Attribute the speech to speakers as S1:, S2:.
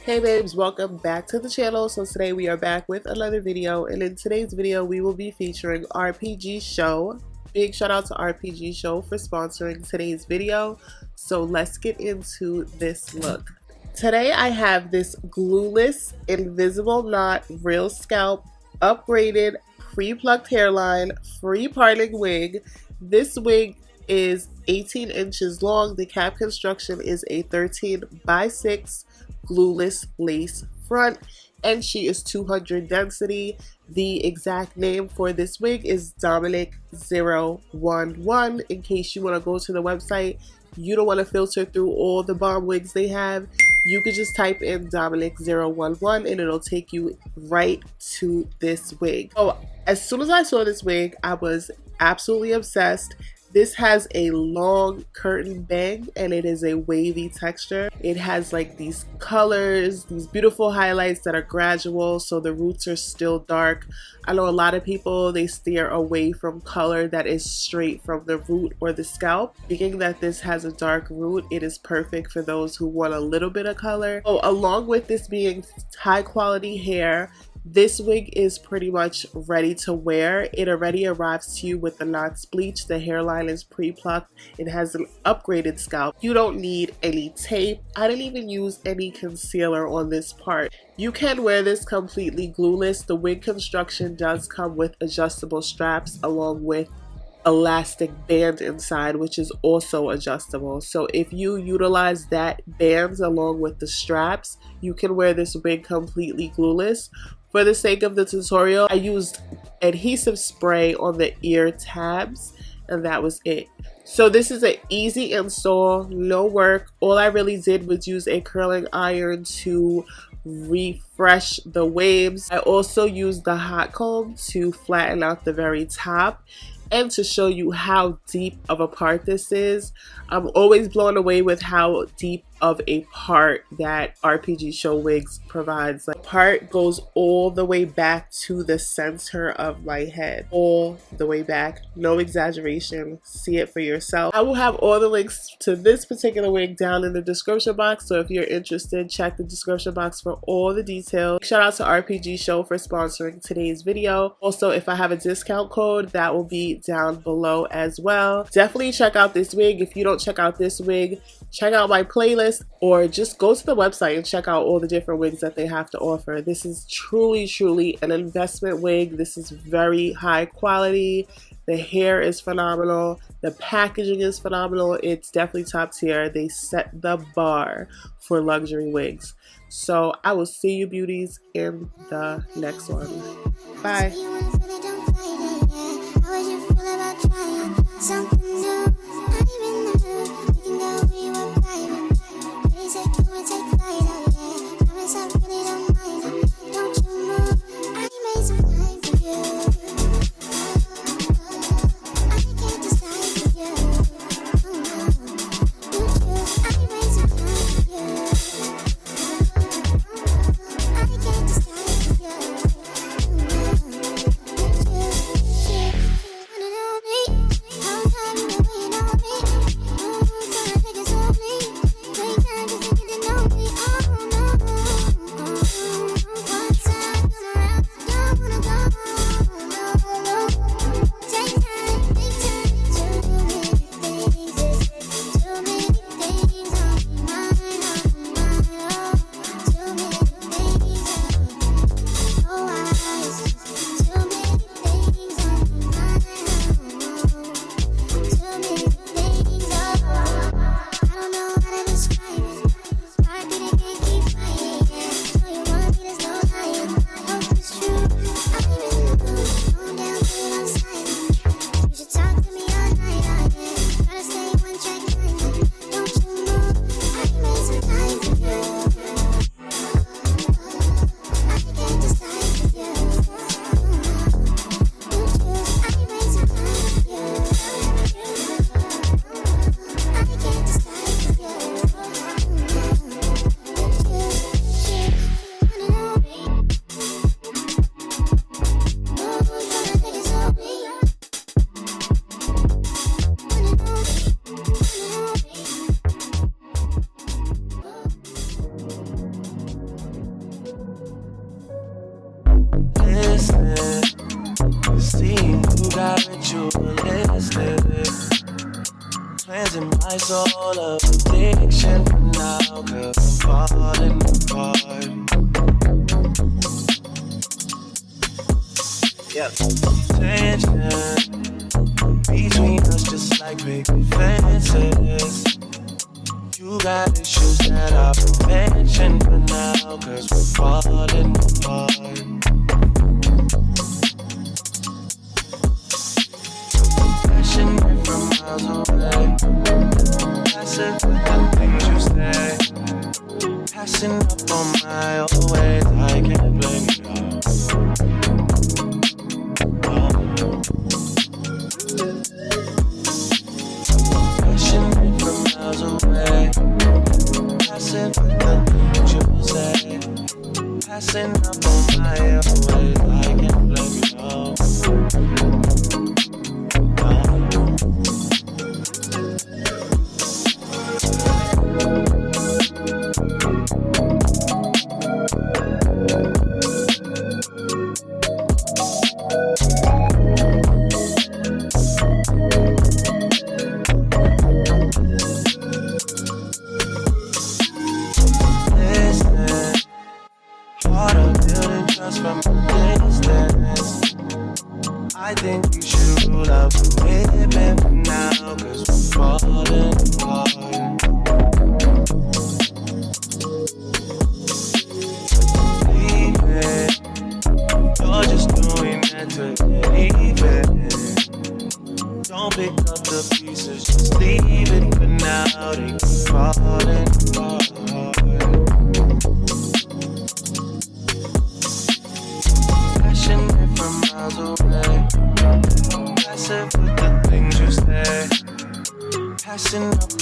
S1: Hey babes, welcome back to the channel. So today we are back with another video, and in today's video we will be featuring RPGSHOW. Big shout out to RPGSHOW for sponsoring today's video. So let's get into this look. Today I have this glueless, invisible knot, real scalp, upgraded, pre-plucked hairline, free parting wig. This wig is 18 inches long. The cap construction is a 13x6 glueless lace front, and she is 200 density. The exact name for this wig is Dominic011. In case you want to go to the website, you don't want to filter through all the bomb wigs they have, you could just type in Dominic011 and it'll take you right to this wig. So as soon as I saw this wig, I was absolutely obsessed. This has a long curtain bang and it is a wavy texture. It has like these colors, these beautiful highlights that are gradual, so the roots are still dark. I know a lot of people, they steer away from color that is straight from the root or the scalp. Being that this has a dark root, it is perfect for those who want a little bit of color. So along with this being high quality hair, this wig is pretty much ready to wear. It already arrives to you with the knots bleached. The hairline is pre-plucked. It has an upgraded scalp. You don't need any tape. I didn't even use any concealer on this part. You can wear this completely glueless. The wig construction does come with adjustable straps along with elastic band inside, which is also adjustable. So if you utilize that bands along with the straps, you can wear this wig completely glueless. For the sake of the tutorial, I used adhesive spray on the ear tabs, and that was it. So this is an easy install, no work. All I really did was use a curling iron to refresh the waves. I also used the hot comb to flatten out the very top and to show you how deep of a part this is. I'm always blown away with how deep of a part that RPGSHOW Wigs provides. The part goes all the way back to the center of my head. All the way back. No exaggeration. See it for yourself. I will have all the links to this particular wig down in the description box, so if you're interested, check the description box for all the details. Shout out to RPGSHOW for sponsoring today's video. Also, if I have a discount code, that will be down below as well. Definitely check out this wig. If you don't check out this wig, check out my playlist, or just go to the website and check out all the different wigs that they have to offer. This is truly an investment wig. This is very high quality. The hair is phenomenal. The packaging is phenomenal. It's definitely top tier. They set the bar for luxury wigs. So I will see you beauties in the next one. Bye.
S2: ritualistic, cleansing my soul of addiction for now, 'cause I'm falling apart. Yeah, tension between us just like big fences. You got issues that I won't mention for now, 'cause we're falling apart. Passionate from miles away, passive with the things you say, passing up on my old ways, I can't blame you. Passionate from miles away, passive with the things you say, passing up on my old ways, I can't blame you. I think you should rule out commitment for now, 'cause we're falling apart. Leaving, you're just doing that to get even. Don't pick up the pieces, just leave it for now. They keep falling apart. Passionate from miles away, passive with the things you say, passing up